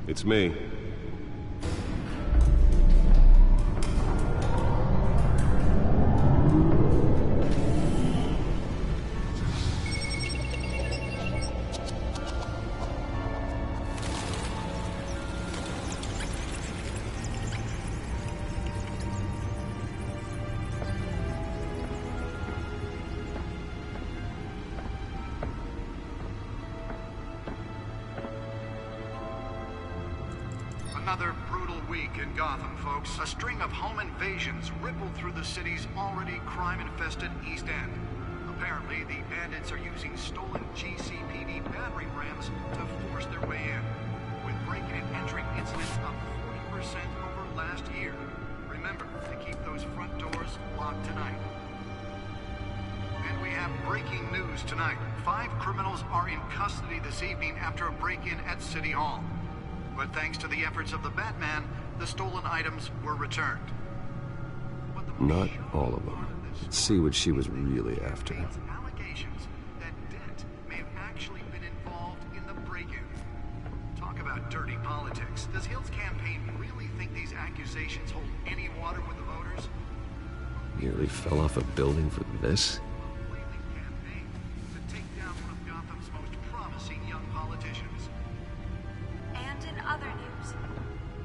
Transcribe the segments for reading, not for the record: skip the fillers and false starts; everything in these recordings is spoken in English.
It's me. Another brutal week in Gotham, folks. A string of home invasions rippled through the city's already crime-infested East End. Apparently, the bandits are using stolen GCPD battering rams to force their way in, with breaking and entering incidents up 40% over last year. Remember to keep those front doors locked tonight. And we have breaking news tonight. 5 criminals are in custody this evening after a break-in at City Hall. But thanks to the efforts of the Batman, the stolen items were returned. Not all of them. Let's see what she was really after. Allegations that Dent may have actually been involved in the break-in. Talk about dirty politics. Does Hill's campaign really think these accusations hold any water with the voters? Nearly fell off a building for this? Campaign to take down one of Gotham's most promising young politicians. And in other news,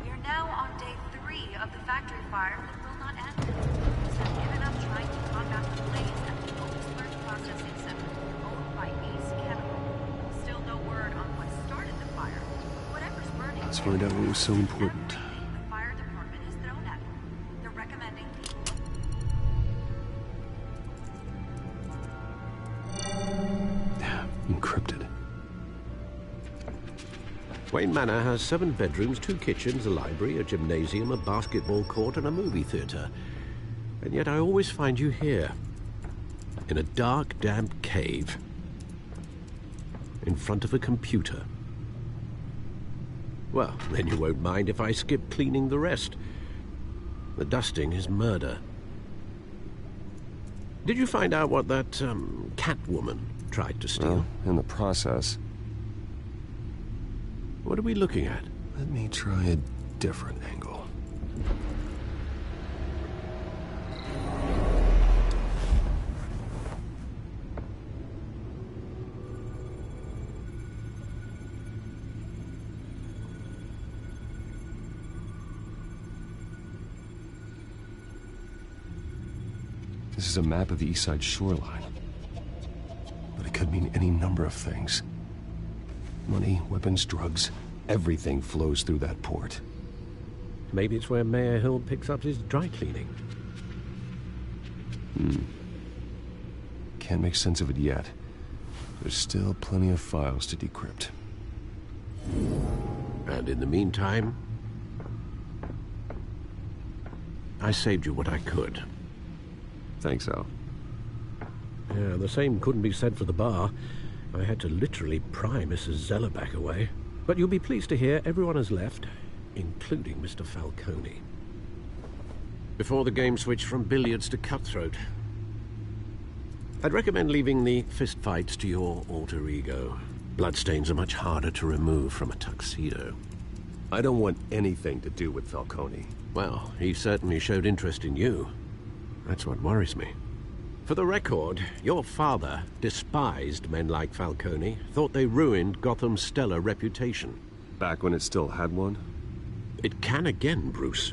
we're now on day 3 of the factory fire that will not end. Police have given up trying to combat the blaze at the Otisburg Processing Center, owned by Ace Chemical. Still no word on what started the fire. Whatever's burning. Let's find out what was so important. The fire department has thrown at them. They're recommending Encrypted. Wayne Manor has 7 bedrooms, 2 kitchens, a library, a gymnasium, a basketball court, and a movie theater. And yet I always find you here, in a dark, damp cave, in front of a computer. Well, then you won't mind if I skip cleaning the rest. The dusting is murder. Did you find out what that, Catwoman tried to steal? Well, in the process. What are we looking at? Let me try a different angle. This is a map of the East Side shoreline. But it could mean any number of things. Money, weapons, drugs, everything flows through that port. Maybe it's where Mayor Hill picks up his dry cleaning. Can't make sense of it yet. There's still plenty of files to decrypt. And in the meantime, I saved you what I could. Thanks, Al. Yeah, the same couldn't be said for the bar. I had to literally pry Mrs. Zellerback away. But you'll be pleased to hear everyone has left, including Mr. Falcone. Before the game switched from billiards to cutthroat. I'd recommend leaving the fistfights to your alter ego. Bloodstains are much harder to remove from a tuxedo. I don't want anything to do with Falcone. Well, he certainly showed interest in you. That's what worries me. For the record, your father despised men like Falcone, thought they ruined Gotham's stellar reputation. Back when it still had one? It can again, Bruce.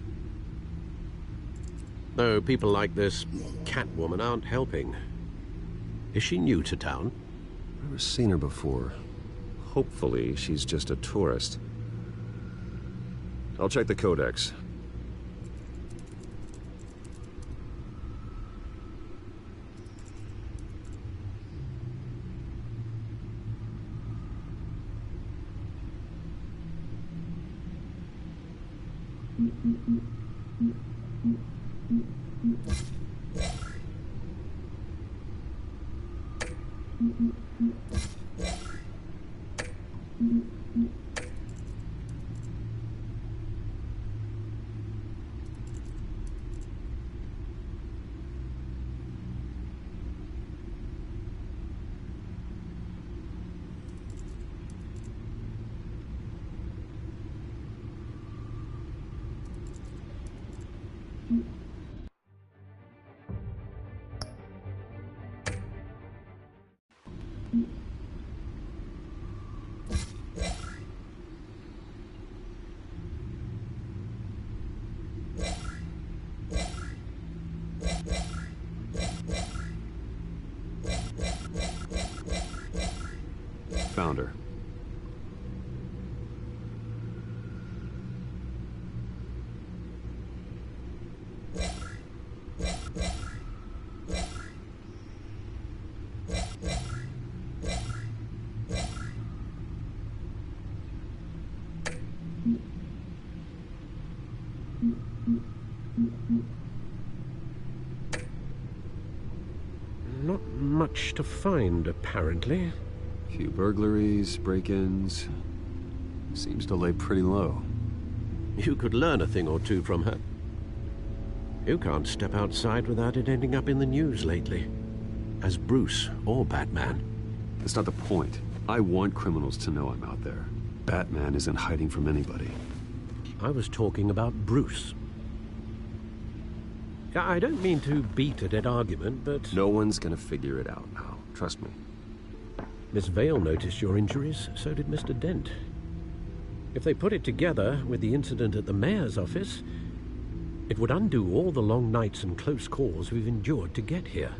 Though people like this Catwoman aren't helping. Is she new to town? Never seen her before. Hopefully, she's just a tourist. I'll check the codex. found her. Not much to find, apparently. Few burglaries, break-ins. Seems to lay pretty low. You could learn a thing or two from her. You can't step outside without it ending up in the news lately. As Bruce or Batman. That's not the point. I want criminals to know I'm out there. Batman isn't hiding from anybody. I was talking about Bruce. I don't mean to beat a dead argument, but... No one's gonna figure it out now. Trust me. Miss Vale noticed your injuries, so did Mr. Dent. If they put it together with the incident at the mayor's office, it would undo all the long nights and close calls we've endured to get here.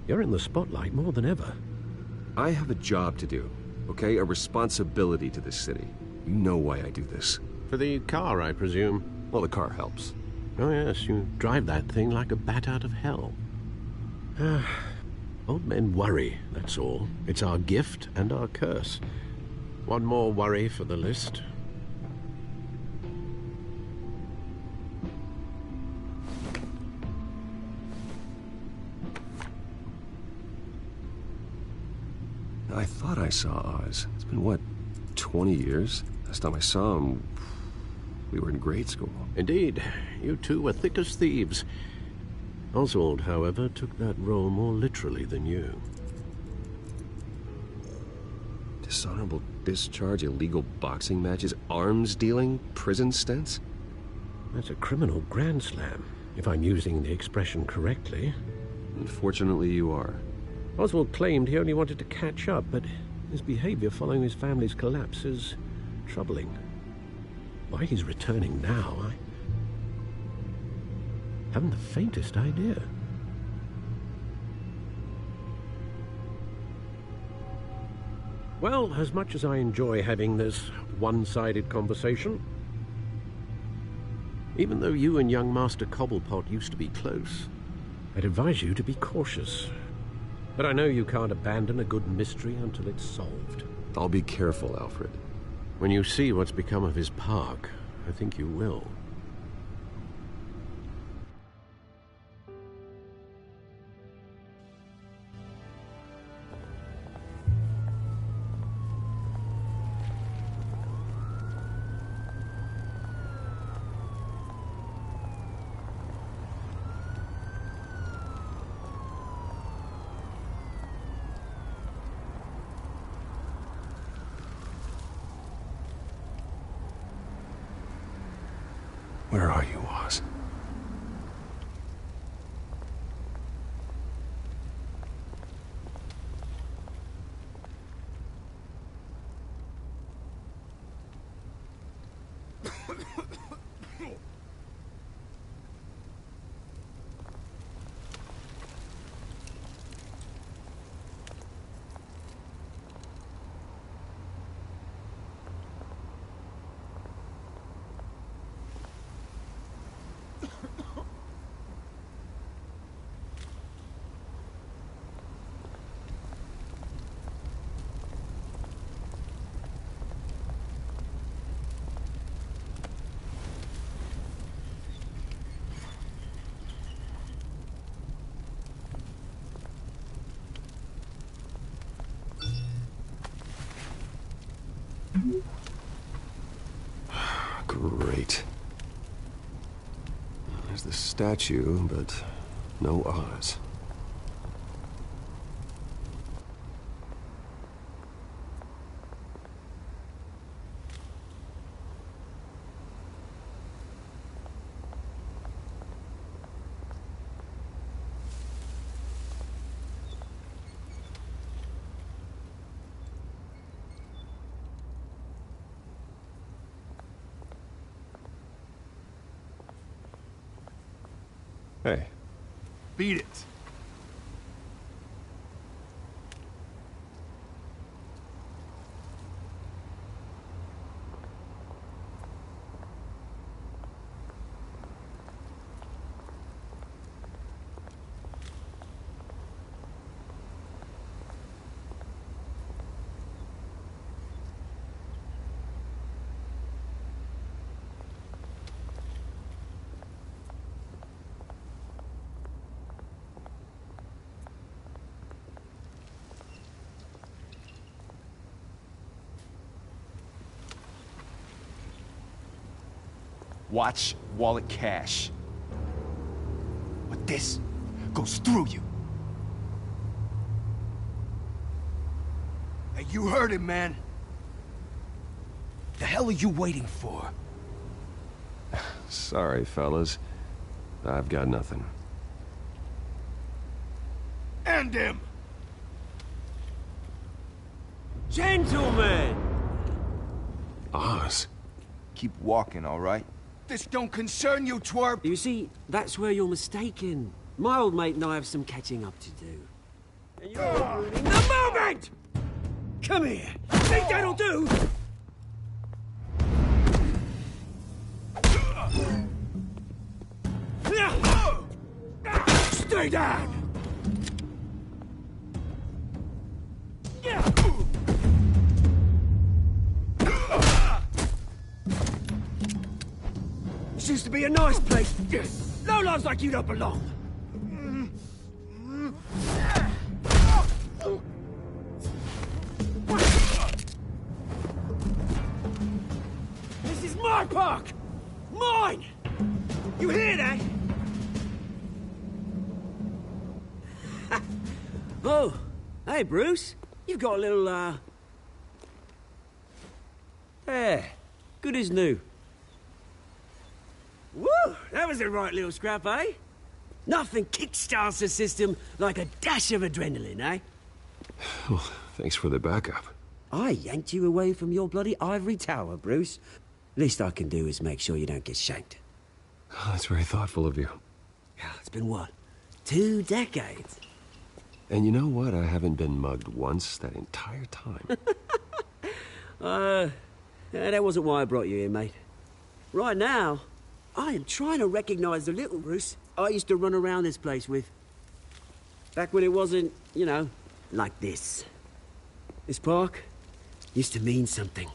You're in the spotlight more than ever. I have a job to do, okay? A responsibility to this city. You know why I do this. For the car, I presume. Well, the car helps. Oh yes, you drive that thing like a bat out of hell. Old men worry, that's all. It's our gift and our curse. One more worry for the list. I thought I saw Oz. It's been, what, 20 years? Last time I saw him, we were in grade school. Indeed, you two were thick as thieves. Oswald, however, took that role more literally than you. Dishonorable discharge, illegal boxing matches, arms dealing, prison stints? That's a criminal grand slam, if I'm using the expression correctly. Unfortunately, you are. Oswald claimed he only wanted to catch up, but his behavior following his family's collapse is troubling. Why he's returning now, I haven't the faintest idea. Well, as much as I enjoy having this one-sided conversation, even though you and young Master Cobblepot used to be close, I'd advise you to be cautious. But I know you can't abandon a good mystery until it's solved. I'll be careful, Alfred. When you see what's become of his park, I think you will. Where are you, Oz? Great. There's the statue, but no Oz. Hey. Beat it. Watch wallet cash. But this goes through you. Hey, you heard him, man. The hell are you waiting for? Sorry, fellas. I've got nothing. End him! Gentlemen! Oz. Keep walking, all right? This don't concern you, twerp! You see, that's where you're mistaken. My old mate and I have some catching up to do. And you're ruining the moment! Come here! Think that'll do? Stay down! This used to be a nice place. Lowlifes like you don't belong. This is my park! Mine! You hear that? Oh, hey, Bruce. You've got a little, There. Good as new. Woo! That was a right little scrap, eh? Nothing kickstarts the system like a dash of adrenaline, eh? Well, thanks for the backup. I yanked you away from your bloody ivory tower, Bruce. Least I can do is make sure you don't get shanked. Oh, that's very thoughtful of you. Yeah, it's been what? 2 decades? And you know what? I haven't been mugged once that entire time. That wasn't why I brought you here, mate. Right now, I am trying to recognize the little Bruce I used to run around this place with. Back when it wasn't, you know, like this. This park used to mean something.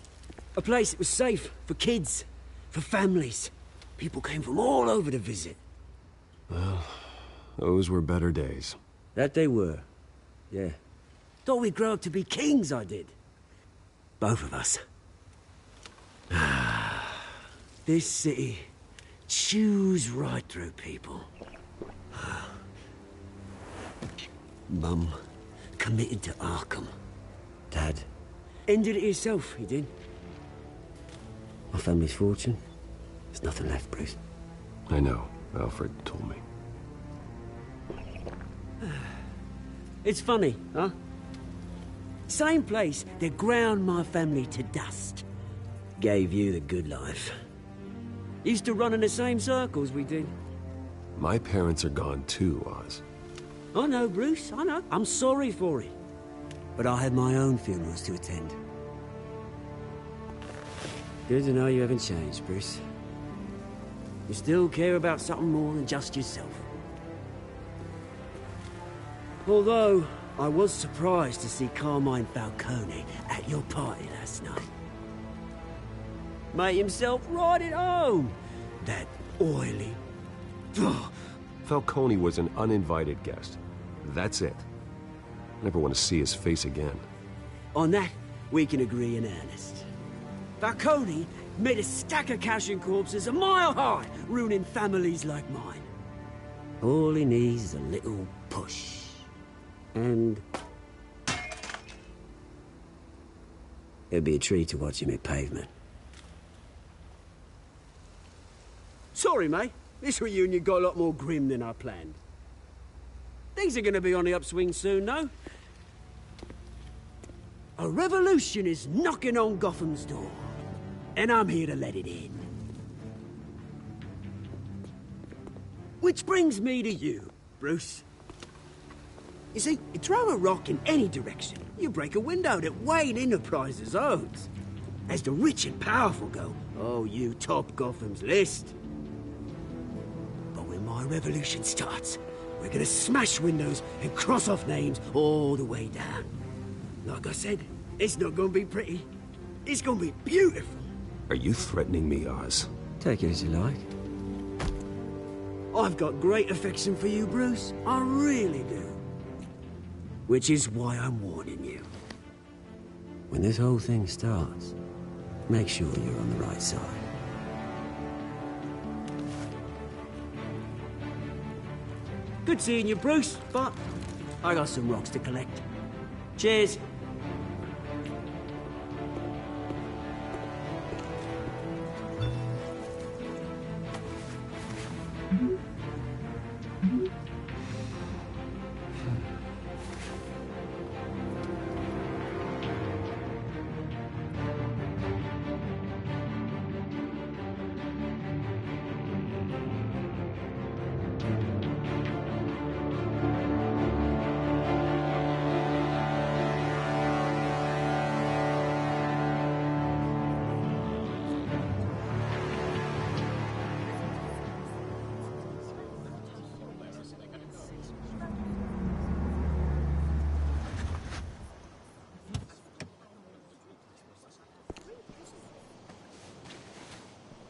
A place that was safe for kids, for families. People came from all over to visit. Well, those were better days. That they were, yeah. Thought we'd grow up to be kings, I did. Both of us. This city chews right through people. Mum committed to Arkham. Dad ended it himself, he did. My family's fortune, there's nothing left, Bruce. I know. Alfred told me. It's funny, huh? Same place that ground my family to dust. Gave you the good life. Used to run in the same circles we did. My parents are gone too, Oz. I know, Bruce, I know. I'm sorry for it. But I had my own funerals to attend. Good to know you haven't changed, Bruce. You still care about something more than just yourself. Although, I was surprised to see Carmine Falcone at your party last night. Made himself right at home. That oily... Falcone was an uninvited guest. That's it. Never want to see his face again. On that, we can agree in earnest. Falcone made a stack of cash and corpses a mile high, ruining families like mine. All he needs is a little push. And... it'd be a treat to watch him hit pavement. Sorry, mate. This reunion got a lot more grim than I planned. Things are gonna be on the upswing soon, though. A revolution is knocking on Gotham's door. And I'm here to let it in. Which brings me to you, Bruce. You see, you throw a rock in any direction, you break a window that Wayne Enterprises owns. As the rich and powerful go, oh, you top Gotham's list. But when my revolution starts, we're gonna smash windows and cross off names all the way down. Like I said, it's not gonna be pretty. It's gonna be beautiful. Are you threatening me, Oz? Take it as you like. I've got great affection for you, Bruce. I really do. Which is why I'm warning you. When this whole thing starts, make sure you're on the right side. Good seeing you, Bruce, but I got some rocks to collect. Cheers.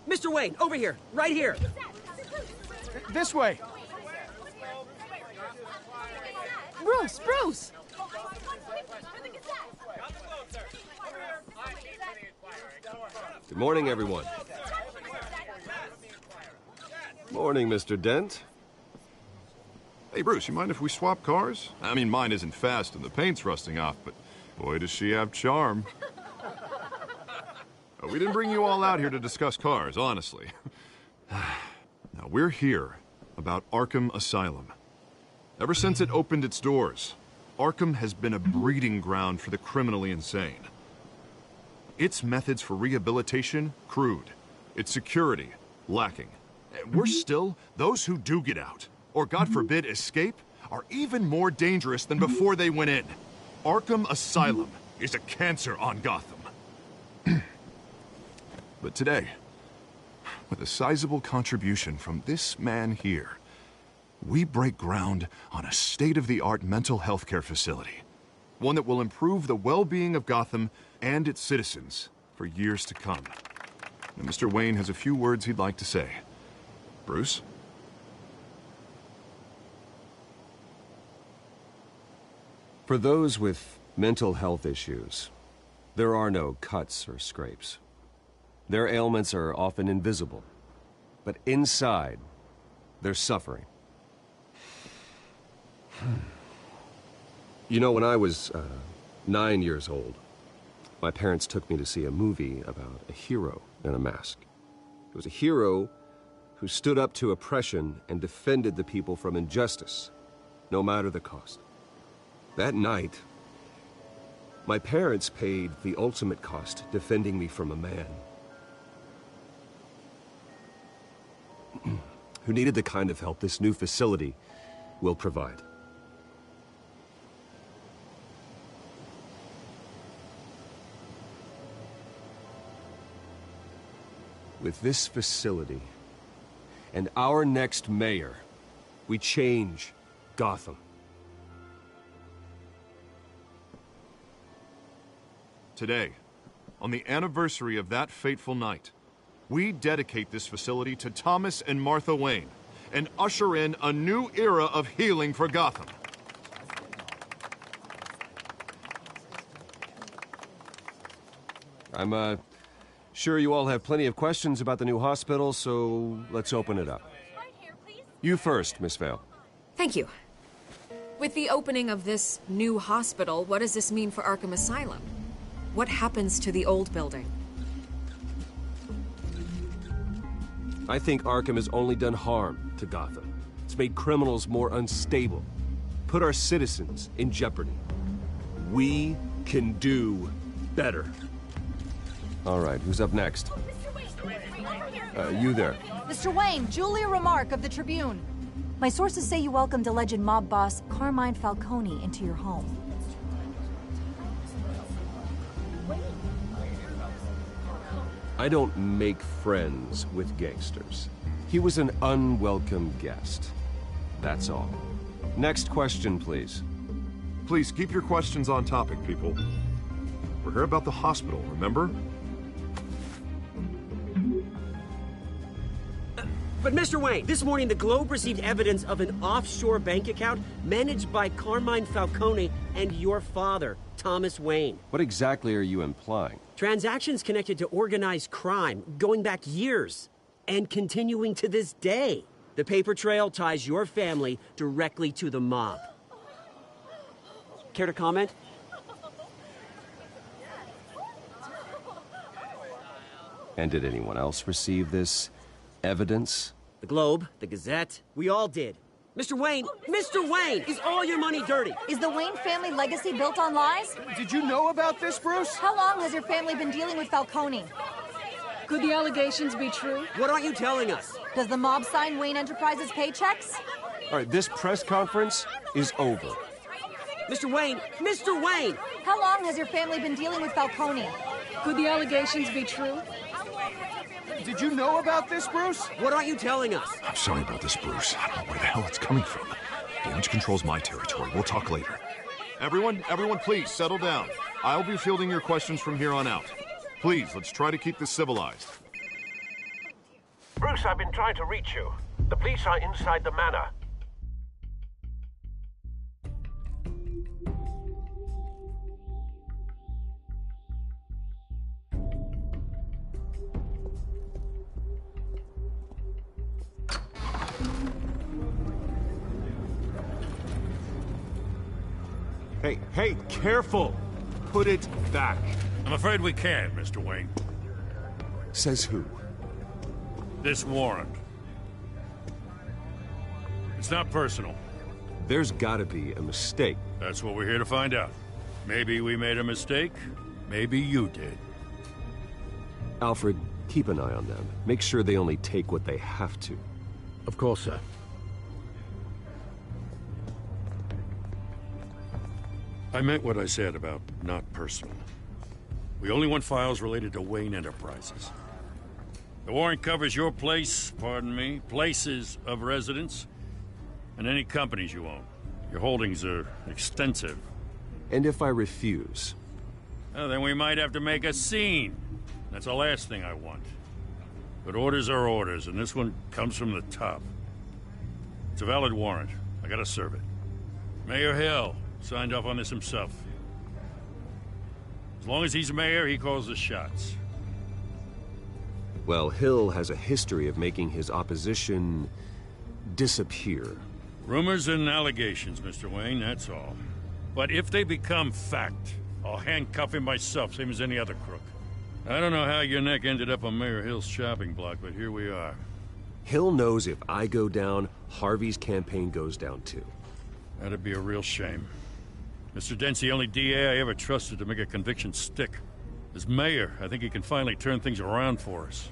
Mr. Wayne, over here, right here. This way. Bruce! Good morning, everyone. Morning, Mr. Dent. Hey, Bruce, you mind if we swap cars? I mean, mine isn't fast and the paint's rusting off, but boy, does she have charm. We didn't bring you all out here to discuss cars, honestly. Now, we're here about Arkham Asylum. Ever since it opened its doors, Arkham has been a breeding ground for the criminally insane. Its methods for rehabilitation, crude. Its security, lacking. Worse still, those who do get out, or God forbid escape, are even more dangerous than before they went in. Arkham Asylum is a cancer on Gotham. But today, with a sizable contribution from this man here, we break ground on a state-of-the-art mental health care facility. One that will improve the well-being of Gotham and its citizens for years to come. Now, Mr. Wayne has a few words he'd like to say. Bruce? For those with mental health issues, there are no cuts or scrapes. Their ailments are often invisible, but inside, they're suffering. You know, when I was 9 years old, my parents took me to see a movie about a hero in a mask. It was a hero who stood up to oppression and defended the people from injustice, no matter the cost. That night, my parents paid the ultimate cost defending me from a man who needed the kind of help this new facility will provide. With this facility and our next mayor, we change Gotham. Today, on the anniversary of that fateful night, we dedicate this facility to Thomas and Martha Wayne and usher in a new era of healing for Gotham. I'm sure you all have plenty of questions about the new hospital, so let's open it up. You first, Miss Vale. Thank you. With the opening of this new hospital, what does this mean for Arkham Asylum? What happens to the old building? I think Arkham has only done harm to Gotham. It's made criminals more unstable, put our citizens in jeopardy. We can do better. All right, who's up next? You there. Mr. Wayne, Julia Remark of the Tribune. My sources say you welcomed alleged mob boss Carmine Falcone into your home. I don't make friends with gangsters. He was an unwelcome guest. That's all. Next question, please. Please keep your questions on topic, people. We're here about the hospital, remember? But Mr. Wayne, this morning the Globe received evidence of an offshore bank account managed by Carmine Falcone and your father, Thomas Wayne. What exactly are you implying? Transactions connected to organized crime, going back years, and continuing to this day. The paper trail ties your family directly to the mob. Care to comment? And did anyone else receive this evidence? The Globe, the Gazette, we all did. Mr. Wayne, is all your money dirty? Is the Wayne family legacy built on lies? Did you know about this, Bruce? How long has your family been dealing with Falcone? Could the allegations be true? What aren't you telling us? Does the mob sign Wayne Enterprises paychecks? All right, this press conference is over. Mr. Wayne! How long has your family been dealing with Falcone? Could the allegations be true? Did you know about this, Bruce? What aren't you telling us? I'm sorry about this, Bruce. I don't know where the hell it's coming from. Damage control's my territory. We'll talk later. Everyone, please settle down. I'll be fielding your questions from here on out. Please, let's try to keep this civilized. Bruce, I've been trying to reach you. The police are inside the manor. Hey, careful! Put it back. I'm afraid we can't, Mr. Wayne. Says who? This warrant. It's not personal. There's gotta be a mistake. That's what we're here to find out. Maybe we made a mistake. Maybe you did. Alfred, keep an eye on them. Make sure they only take what they have to. Of course, sir. I meant what I said about not personal. We only want files related to Wayne Enterprises. The warrant covers your places of residence, and any companies you own. Your holdings are extensive. And if I refuse? Well, then we might have to make a scene. That's the last thing I want. But orders are orders, and this one comes from the top. It's a valid warrant. I gotta serve it. Mayor Hill signed off on this himself. As long as he's mayor, he calls the shots. Well, Hill has a history of making his opposition disappear. Rumors and allegations, Mr. Wayne, that's all. But if they become fact, I'll handcuff him myself, same as any other crook. I don't know how your neck ended up on Mayor Hill's shopping block, but here we are. Hill knows if I go down, Harvey's campaign goes down too. That'd be a real shame. Mr. Dent's the only DA I ever trusted to make a conviction stick. As mayor, I think he can finally turn things around for us.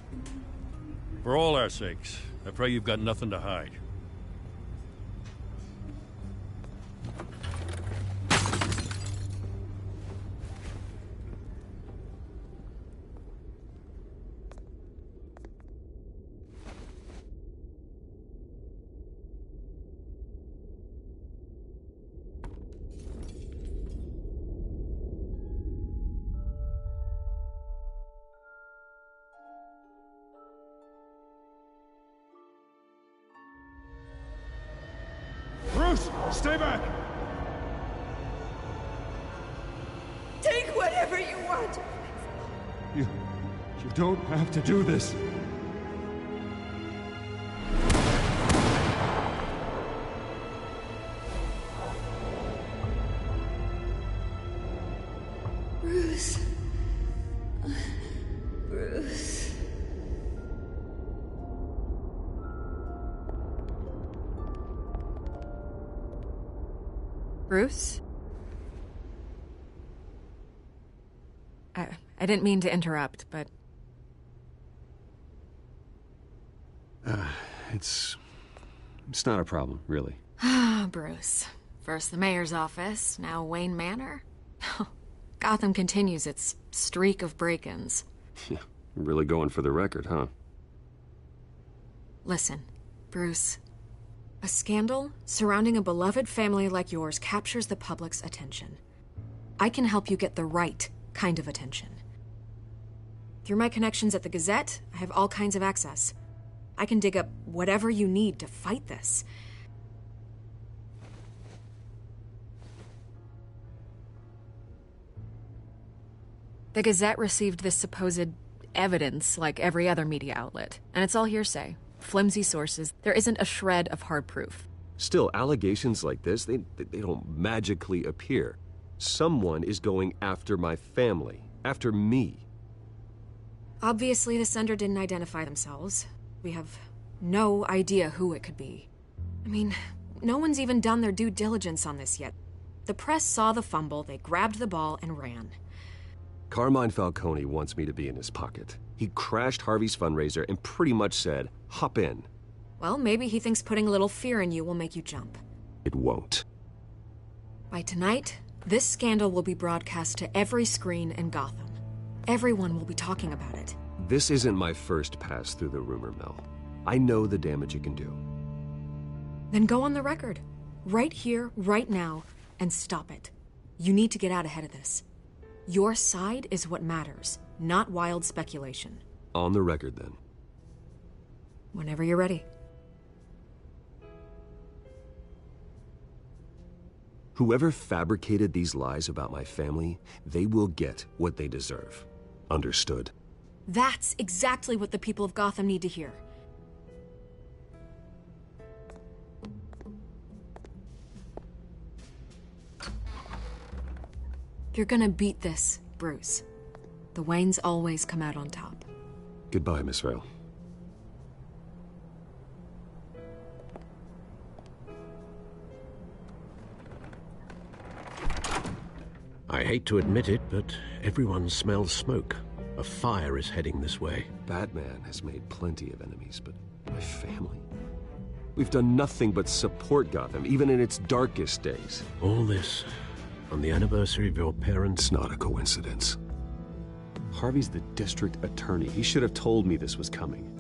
For all our sakes, I pray you've got nothing to hide. Bruce, stay back! Take whatever you want. You don't have to do this. Bruce. Bruce. Bruce? I didn't mean to interrupt, but... It's not a problem, really. Ah, Bruce. First the mayor's office, now Wayne Manor. Gotham continues its streak of break-ins. Yeah, really going for the record, huh? Listen, Bruce. A scandal surrounding a beloved family like yours captures the public's attention. I can help you get the right kind of attention. Through my connections at the Gazette, I have all kinds of access. I can dig up whatever you need to fight this. The Gazette received this supposed evidence like every other media outlet, and it's all hearsay. flimsy sources. There isn't a shred of hard proof. Still, allegations like this, they don't magically appear. Someone is going after my family, after me. Obviously, the sender didn't identify themselves. We have no idea who it could be. I mean, no one's even done their due diligence on this yet. The press saw the fumble, they grabbed the ball and ran. Carmine Falcone wants me to be in his pocket. He crashed Harvey's fundraiser and pretty much said, hop in. Well, maybe he thinks putting a little fear in you will make you jump. It won't. By tonight, this scandal will be broadcast to every screen in Gotham. Everyone will be talking about it. This isn't my first pass through the rumor mill. I know the damage it can do. Then go on the record. Right here, right now, and stop it. You need to get out ahead of this. Your side is what matters, not wild speculation. On the record, then. Whenever you're ready. Whoever fabricated these lies about my family, they will get what they deserve. Understood? That's exactly what the people of Gotham need to hear. You're gonna beat this, Bruce. The Waynes always come out on top. Goodbye, Miss Vale. I hate to admit it, but everyone smells smoke. A fire is heading this way. Batman has made plenty of enemies, but my family? We've done nothing but support Gotham, even in its darkest days. All this on the anniversary of your parents'... It's not a coincidence. Harvey's the district attorney. He should have told me this was coming.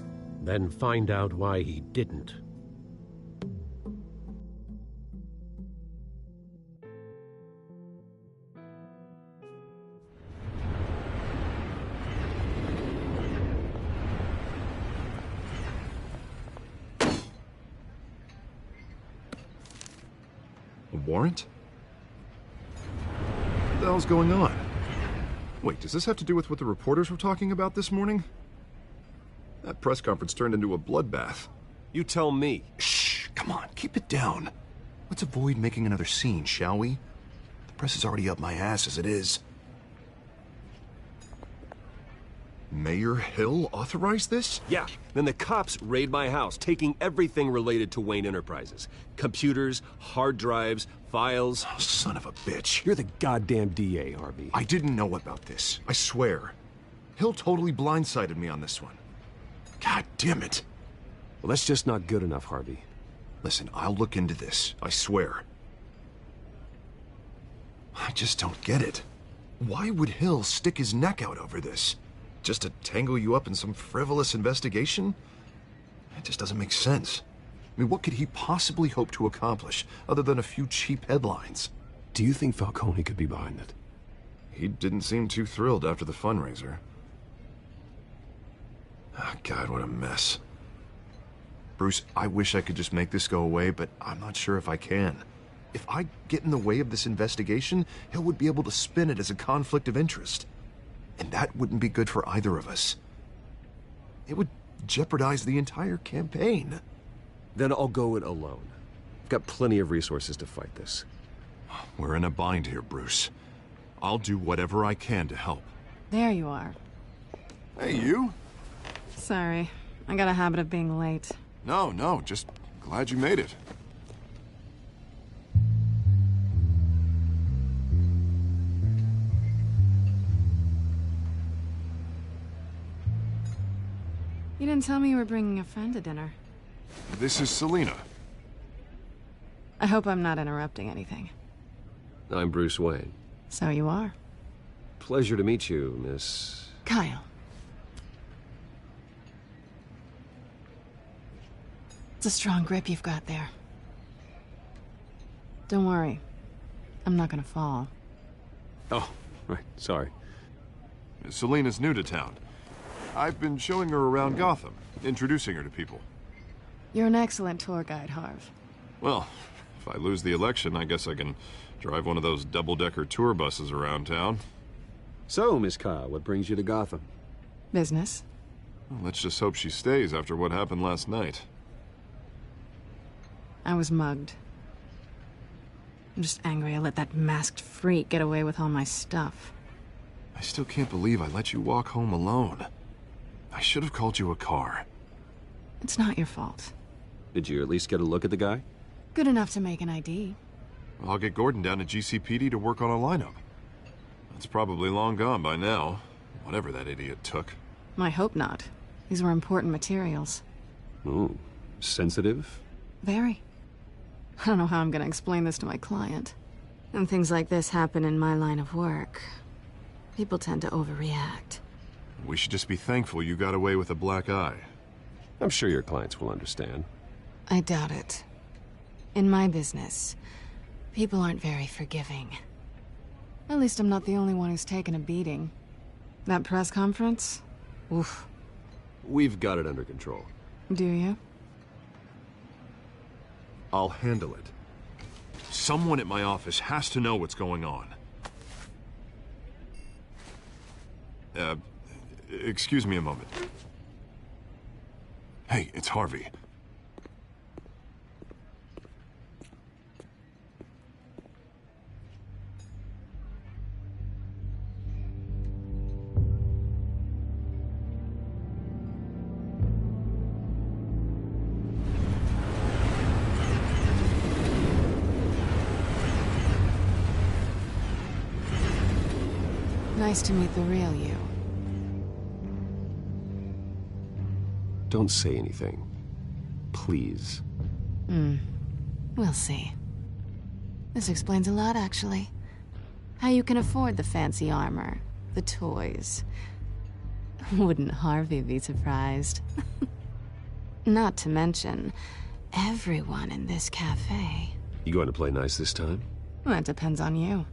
Then find out why he didn't. A warrant? What the hell's going on? Wait, does this have to do with what the reporters were talking about this morning? That press conference turned into a bloodbath. You tell me. Shh, come on, keep it down. Let's avoid making another scene, shall we? The press is already up my ass as it is. Mayor Hill authorized this? Yeah, then the cops raid my house, taking everything related to Wayne Enterprises. Computers, hard drives, files. Oh, son of a bitch. You're the goddamn DA, Harvey. I didn't know about this, I swear. Hill totally blindsided me on this one. God damn it. Well, that's just not good enough, Harvey. Listen, I'll look into this, I swear. I just don't get it. Why would Hill stick his neck out over this? Just to tangle you up in some frivolous investigation? It just doesn't make sense. I mean, what could he possibly hope to accomplish other than a few cheap headlines? Do you think Falcone could be behind it? He didn't seem too thrilled after the fundraiser. Oh, God, what a mess. Bruce, I wish I could just make this go away, but I'm not sure if I can. If I get in the way of this investigation, Hill would be able to spin it as a conflict of interest. And that wouldn't be good for either of us. It would jeopardize the entire campaign. Then I'll go it alone. I've got plenty of resources to fight this. We're in a bind here, Bruce. I'll do whatever I can to help. There you are. Hey, you? Sorry. I got a habit of being late. No, just glad you made it. You didn't tell me you were bringing a friend to dinner. This is Selina. I hope I'm not interrupting anything. I'm Bruce Wayne. So you are. Pleasure to meet you, Miss... Kyle. It's a strong grip you've got there. Don't worry. I'm not gonna fall. Oh, right. Sorry. Selina's new to town. I've been showing her around Gotham, introducing her to people. You're an excellent tour guide, Harv. Well, if I lose the election, I guess I can drive one of those double-decker tour buses around town. So, Miss Kyle, what brings you to Gotham? Business. Let's just hope she stays after what happened last night. I was mugged. I'm just angry I let that masked freak get away with all my stuff. I still can't believe I let you walk home alone. I should have called you a car. It's not your fault. Did you at least get a look at the guy? Good enough to make an ID. I'll get Gordon down to GCPD to work on a lineup. That's probably long gone by now, whatever that idiot took. I hope not. These were important materials. Ooh, sensitive? Very. I don't know how I'm gonna explain this to my client. When things like this happen in my line of work, people tend to overreact. We should just be thankful you got away with a black eye. I'm sure your clients will understand. I doubt it. In my business, people aren't very forgiving. At least I'm not the only one who's taken a beating. That press conference? Oof. We've got it under control. Do you? I'll handle it. Someone at my office has to know what's going on. Excuse me a moment. Hey, it's Harvey. Nice to meet the real you. Don't say anything. Please. We'll see. This explains a lot, actually. How you can afford the fancy armor, the toys. Wouldn't Harvey be surprised? Not to mention, everyone in this cafe. You going to play nice this time? Well, that depends on you.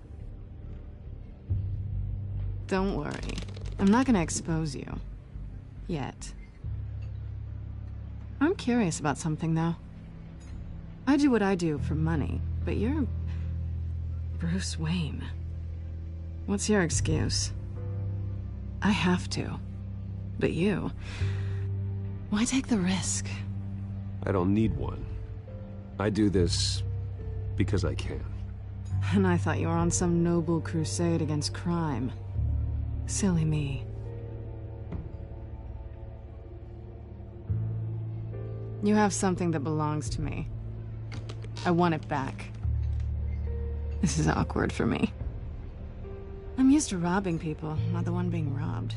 Don't worry. I'm not gonna expose you. Yet. I'm curious about something, though. I do what I do for money, but you're... Bruce Wayne. What's your excuse? I have to. But you... Why take the risk? I don't need one. I do this because I can. And I thought you were on some noble crusade against crime. Silly me. You have something that belongs to me. I want it back. This is awkward for me. I'm used to robbing people, not the one being robbed.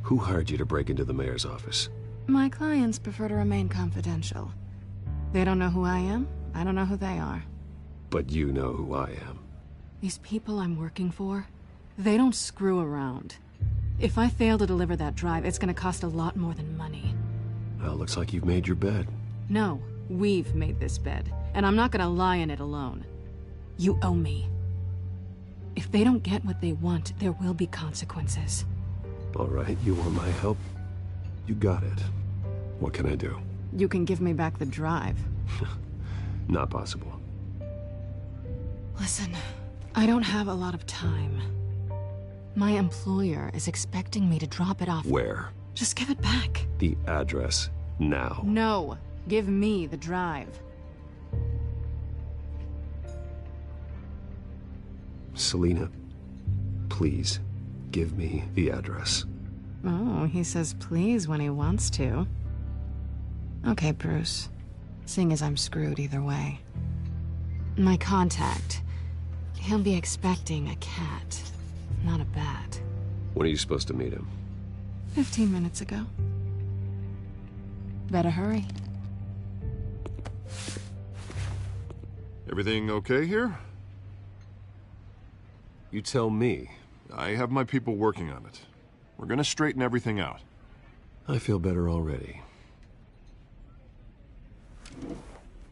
Who hired you to break into the mayor's office? My clients prefer to remain confidential. They don't know who I am, I don't know who they are. But you know who I am. These people I'm working for, they don't screw around. If I fail to deliver that drive, it's gonna cost a lot more than money. Well, looks like you've made your bed. No, we've made this bed, and I'm not gonna lie in it alone. You owe me. If they don't get what they want, there will be consequences. All right, you want my help? You got it. What can I do? You can give me back the drive. Not possible. Listen, I don't have a lot of time. My employer is expecting me to drop it off. Where? Just give it back. The address, now. No, give me the drive. Selina, please, give me the address. Oh, he says please when he wants to. Okay, Bruce. Seeing as I'm screwed either way. My contact, he'll be expecting a cat, not a bat. When are you supposed to meet him? 15 minutes ago. Better hurry. Everything okay here? You tell me. I have my people working on it. We're gonna straighten everything out. I feel better already.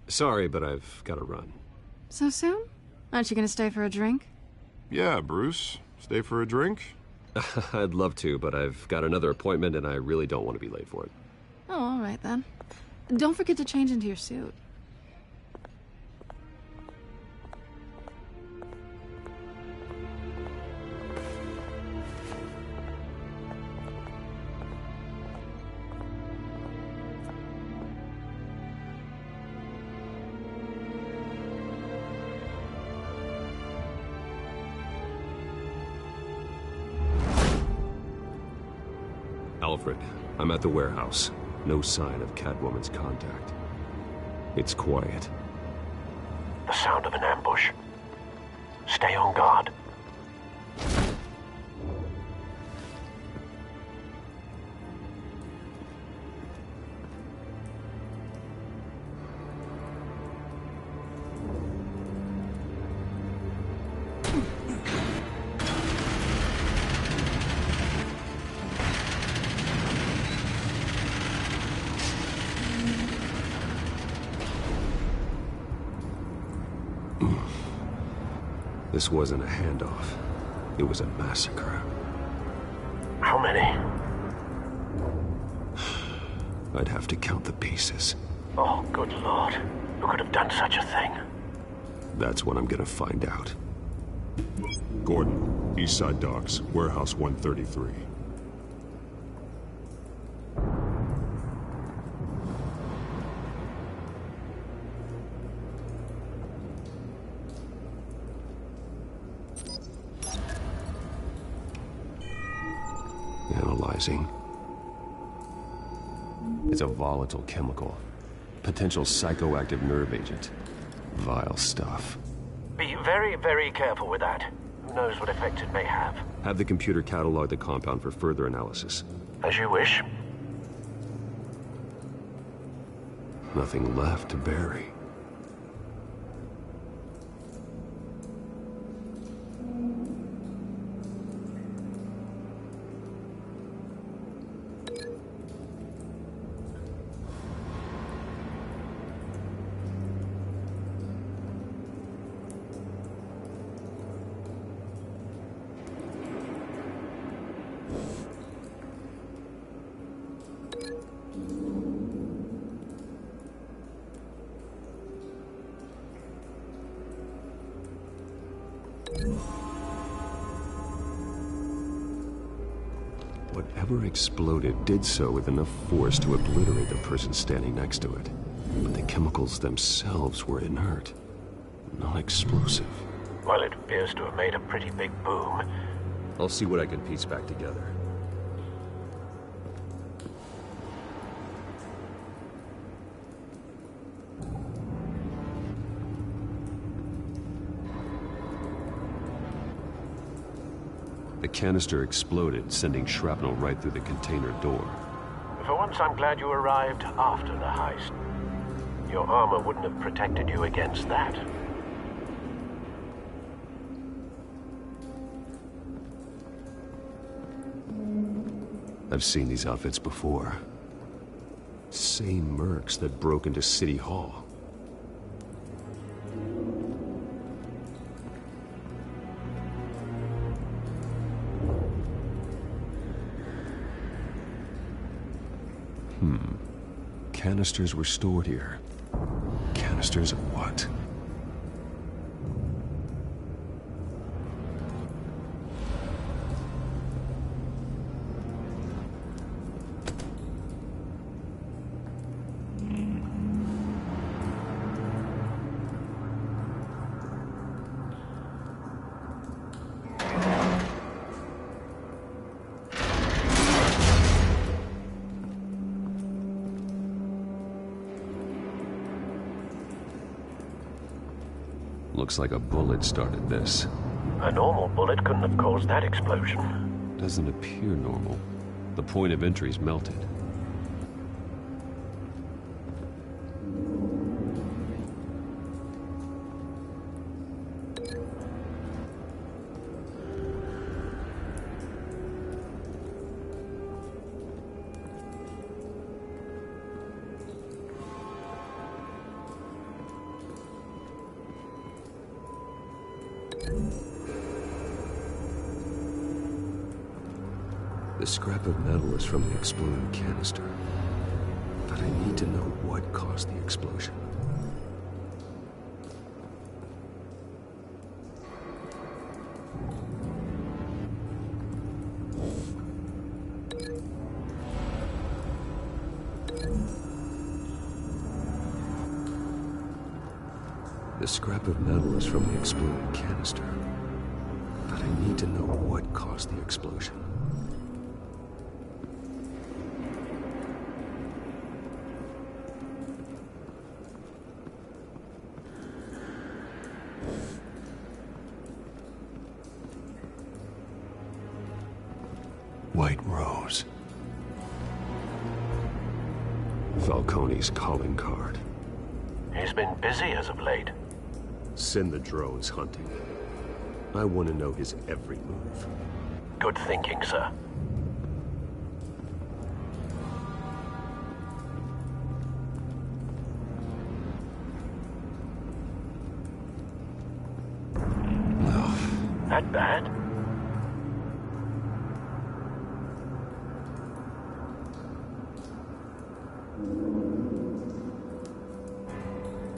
Sorry, but I've got to run. So soon? Aren't you gonna stay for a drink? Yeah, Bruce. Stay for a drink? I'd love to, but I've got another appointment and I really don't want to be late for it. Oh, all right then. Don't forget to change into your suit. Alfred. I'm at the warehouse. No sign of Catwoman's contact. It's quiet. The sound of an ambush. Stay on guard. This wasn't a handoff. It was a massacre. How many? I'd have to count the pieces. Oh, good Lord. Who could have done such a thing? That's what I'm gonna find out. Gordon, East Side Docks, Warehouse 133. Analyzing. It's a volatile chemical. Potential psychoactive nerve agent. Vile stuff. Be very, very careful with that. Who knows what effect it may have. Have the computer catalog the compound for further analysis. As you wish. Nothing left to bury. Whatever exploded did so with enough force to obliterate the person standing next to it. But the chemicals themselves were inert, non-explosive. Well, it appears to have made a pretty big boom. I'll see what I can piece back together. The canister exploded, sending shrapnel right through the container door. For once, I'm glad you arrived after the heist. Your armor wouldn't have protected you against that. I've seen these outfits before. Same mercs that broke into City Hall. Canisters were stored here. Canisters of what? Looks like a bullet started this. A normal bullet couldn't have caused that explosion. Doesn't appear normal. The point of entry's melted. The scrap of metal is from the exploding canister. But I need to know what caused the explosion. The scrap of metal is from the exploding canister. But I need to know what caused the explosion. White Rose. Falcone's calling card. He's been busy as of late. Send the drones hunting. I want to know his every move. Good thinking, sir. That bad?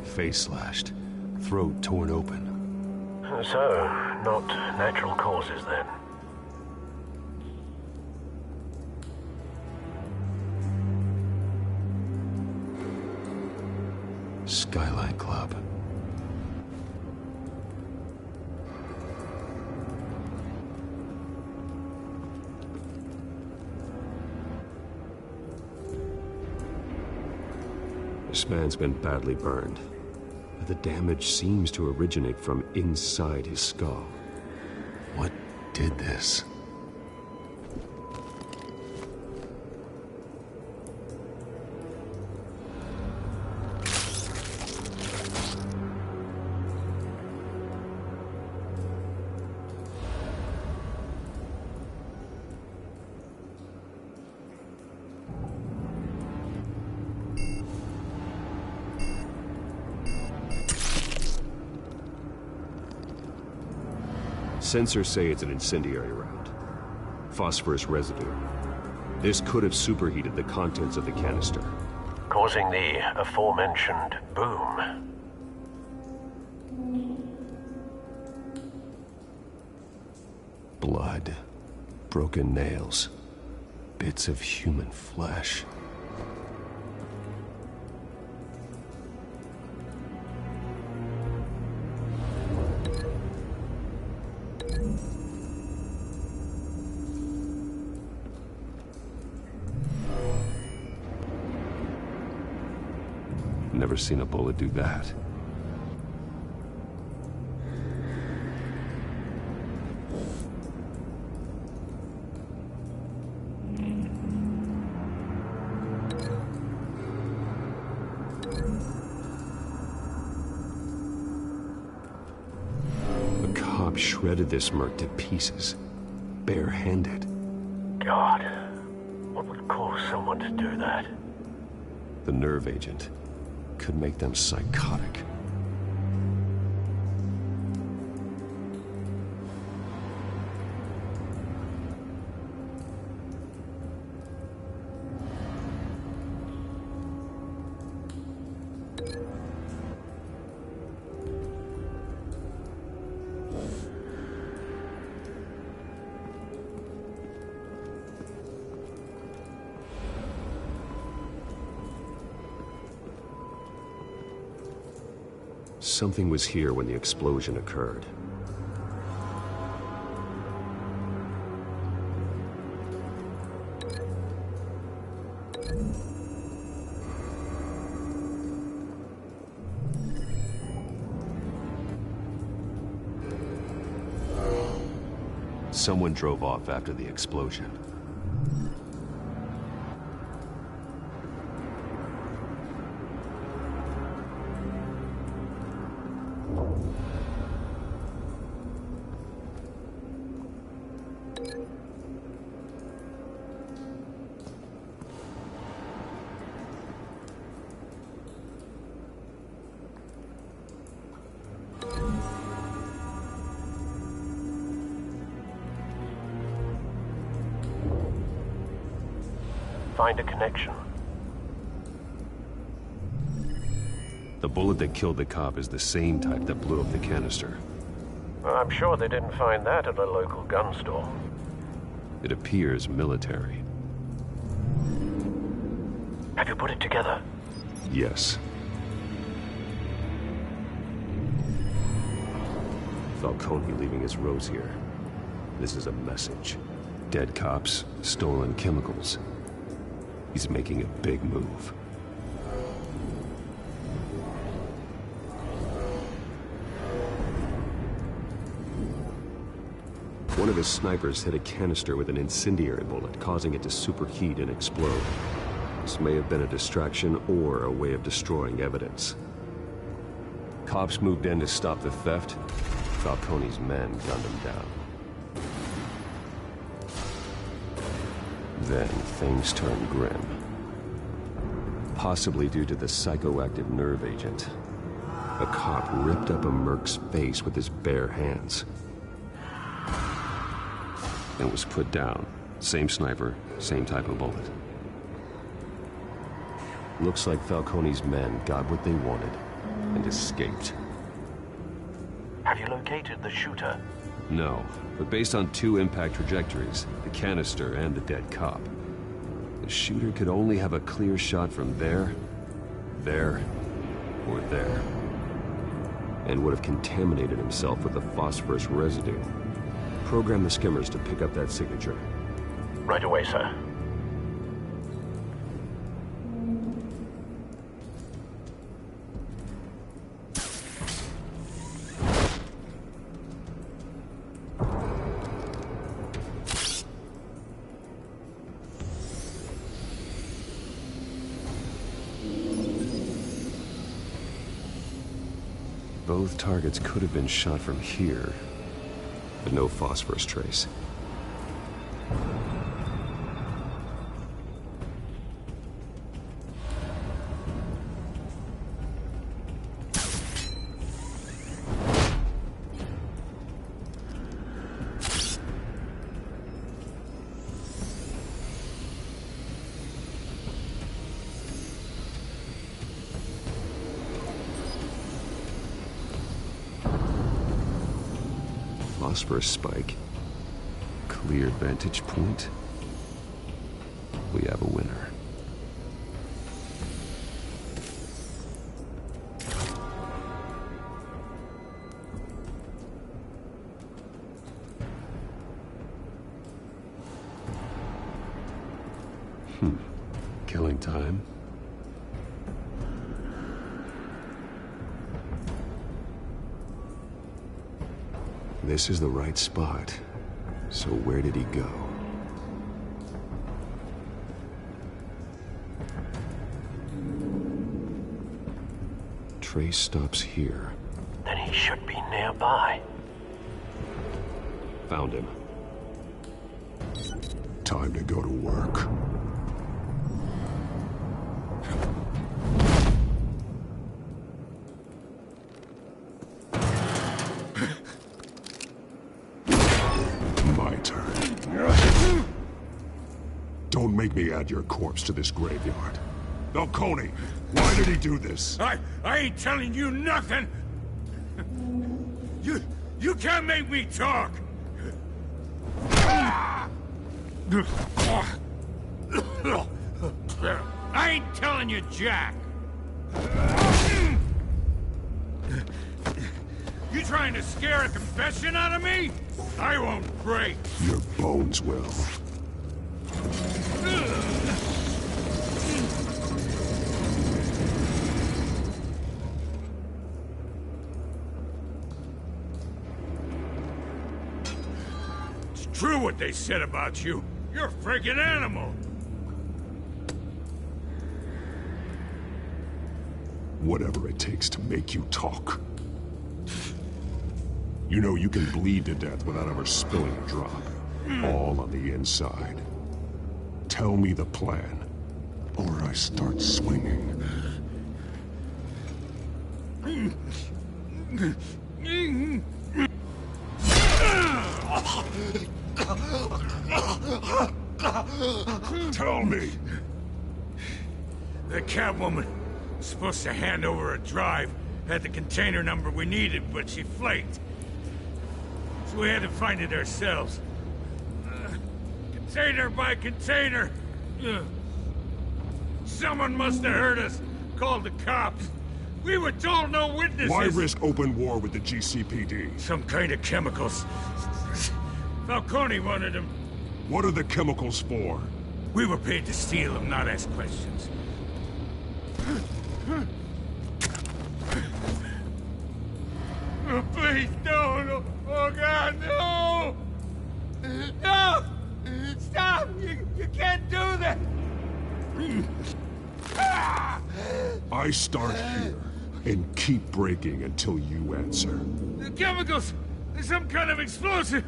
Face slashed, throat torn open. So, not natural causes then. Skyline Club. This man's been badly burned. The damage seems to originate from inside his skull. What did this? Sensors say it's an incendiary round. Phosphorus residue. This could have superheated the contents of the canister, causing the aforementioned boom. Blood, broken nails, bits of human flesh. Never seen a bullet do that. A cop shredded this merc to pieces, bare-handed. God, what would cause someone to do that? The nerve agent could make them psychotic. Something was here when the explosion occurred. Someone drove off after the explosion. Find a connection. The bullet that killed the cop is the same type that blew up the canister. I'm sure they didn't find that at a local gun store. It appears military. Have you put it together? Yes. Falcone leaving his rose here. This is a message. Dead cops, stolen chemicals. He's making a big move. One of his snipers hit a canister with an incendiary bullet, causing it to superheat and explode. This may have been a distraction or a way of destroying evidence. Cops moved in to stop the theft. Falcone's men gunned him down. Then things turned grim. Possibly due to the psychoactive nerve agent. A cop ripped up a merc's face with his bare hands. And was put down. Same sniper, same type of bullet. Looks like Falcone's men got what they wanted and escaped. Have you located the shooter? No, but based on two impact trajectories, the canister and the dead cop, the shooter could only have a clear shot from there, or there. And would have contaminated himself with the phosphorus residue. Program the skimmers to pick up that signature. Right away, sir. Both targets could have been shot from here, but no phosphorus trace. Phosphorus spike. Clear vantage point. We have a winner. Killing time. This is the right spot. So where did he go? Trace stops here. Then he should be nearby. Found him. Time to go to work. Don't make me add your corpse to this graveyard. Falcone, why did he do this? I ain't telling you nothing! You can't make me talk! I ain't telling you jack! You trying to scare a confession out of me? I won't break! Your bones will. It's true what they said about you. You're a freaking animal. Whatever it takes to make you talk. You know you can bleed to death without ever spilling a drop. All on the inside. Tell me the plan, or I start swinging. Tell me. The Catwoman was supposed to hand over a drive, had the container number we needed, but she flaked. So we had to find it ourselves. Container by container. Someone must have heard us, called the cops. We were told no witnesses. Why risk open war with the GCPD? Some kind of chemicals. Falcone wanted them. What are the chemicals for? We were paid to steal them, not ask questions. Oh, please, no. Oh, God, no! I start here and keep breaking until you answer. The chemicals! There's some kind of explosive!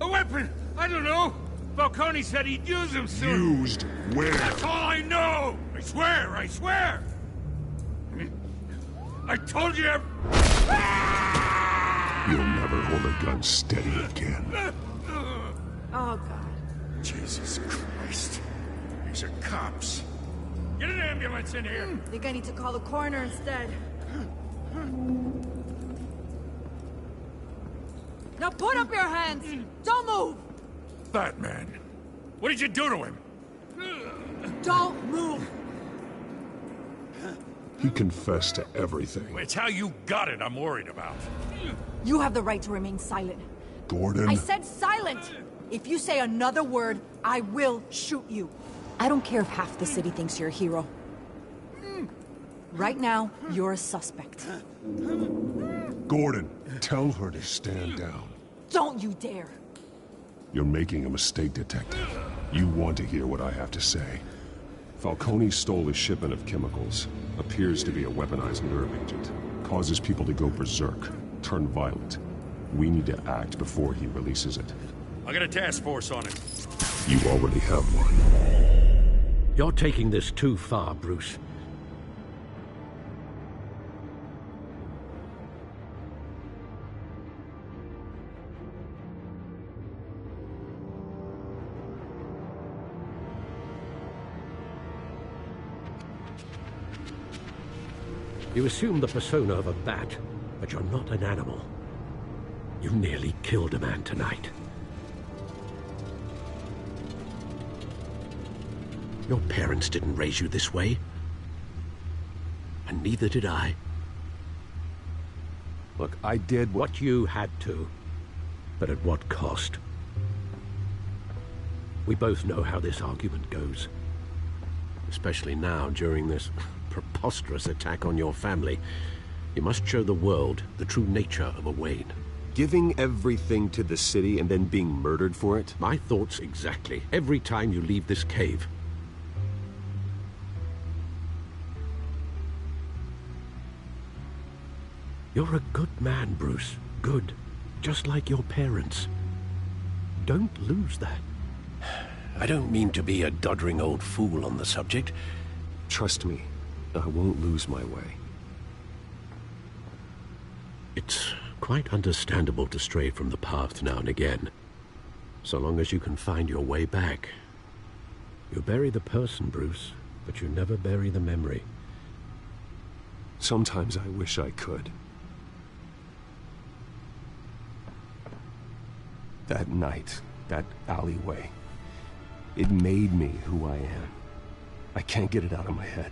A weapon! I don't know! Falcone said he'd use them soon! Used where? That's all I know! I swear! I swear! I told you... You'll never hold a gun steady again. Oh, God. Jesus Christ. These are cops. Get an ambulance in here! Think I need to call the coroner instead. Now put up your hands! Don't move! Batman, what did you do to him? Don't move! He confessed to everything. It's how you got it I'm worried about. You have the right to remain silent. Gordon? I said silent! If you say another word, I will shoot you. I don't care if half the city thinks you're a hero. Right now, you're a suspect. Gordon, tell her to stand down. Don't you dare! You're making a mistake, Detective. You want to hear what I have to say. Falcone stole a shipment of chemicals. Appears to be a weaponized nerve agent. Causes people to go berserk, turn violent. We need to act before he releases it. I got a task force on it. You already have one. You're taking this too far, Bruce. You assume the persona of a bat, but you're not an animal. You nearly killed a man tonight. Your parents didn't raise you this way. And neither did I. Look, I did what you had to. But at what cost? We both know how this argument goes. Especially now, during this preposterous attack on your family. You must show the world the true nature of a Wayne. Giving everything to the city and then being murdered for it? My thoughts exactly. Every time you leave this cave. You're a good man, Bruce. Good. Just like your parents. Don't lose that. I don't mean to be a doddering old fool on the subject. Trust me, I won't lose my way. It's quite understandable to stray from the path now and again. So long as you can find your way back. You bury the person, Bruce, but you never bury the memory. Sometimes I wish I could. That night, that alleyway, it made me who I am. I can't get it out of my head.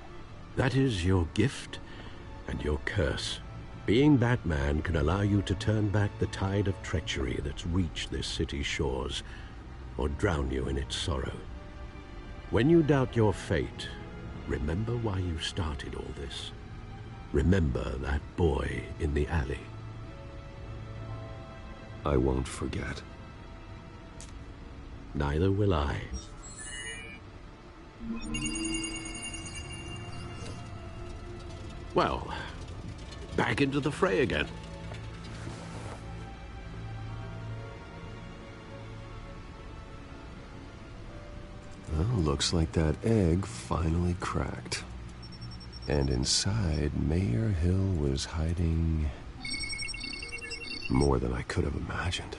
That is your gift and your curse. Being Batman can allow you to turn back the tide of treachery that's reached this city's shores, or drown you in its sorrow. When you doubt your fate, remember why you started all this. Remember that boy in the alley. I won't forget. Neither will I. Well, back into the fray again. Well, looks like that egg finally cracked. And inside, Mayor Hill was hiding more than I could have imagined.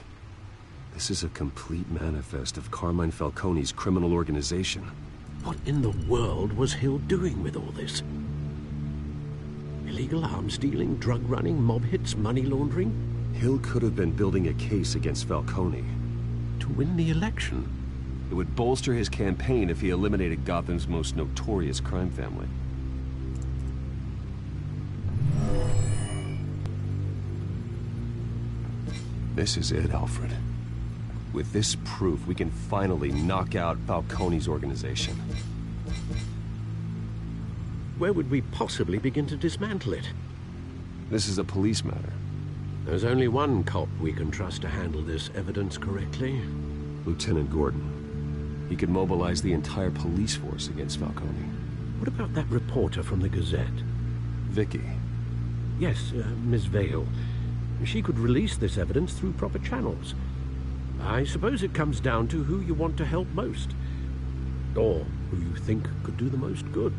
This is a complete manifest of Carmine Falcone's criminal organization. What in the world was Hill doing with all this? Illegal arms dealing, drug running, mob hits, money laundering? Hill could have been building a case against Falcone. To win the election? It would bolster his campaign if he eliminated Gotham's most notorious crime family. This is it, Alfred. With this proof, we can finally knock out Falcone's organization. Where would we possibly begin to dismantle it? This is a police matter. There's only one cop we can trust to handle this evidence correctly. Lieutenant Gordon. He could mobilize the entire police force against Falcone. What about that reporter from the Gazette? Vicky? Yes, Miss Vale. She could release this evidence through proper channels. I suppose it comes down to who you want to help most. Or who you think could do the most good.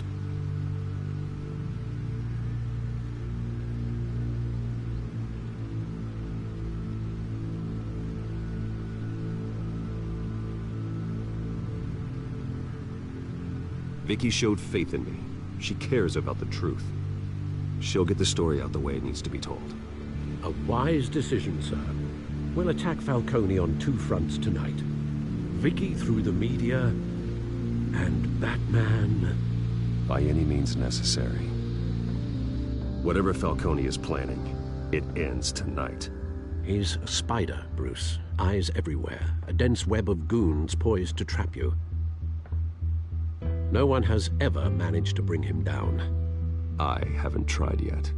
Vicky showed faith in me. She cares about the truth. She'll get the story out the way it needs to be told. A wise decision, sir. We'll attack Falcone on two fronts tonight. Vicky through the media, and Batman... by any means necessary. Whatever Falcone is planning, it ends tonight. He's a spider, Bruce. Eyes everywhere. A dense web of goons poised to trap you. No one has ever managed to bring him down. I haven't tried yet.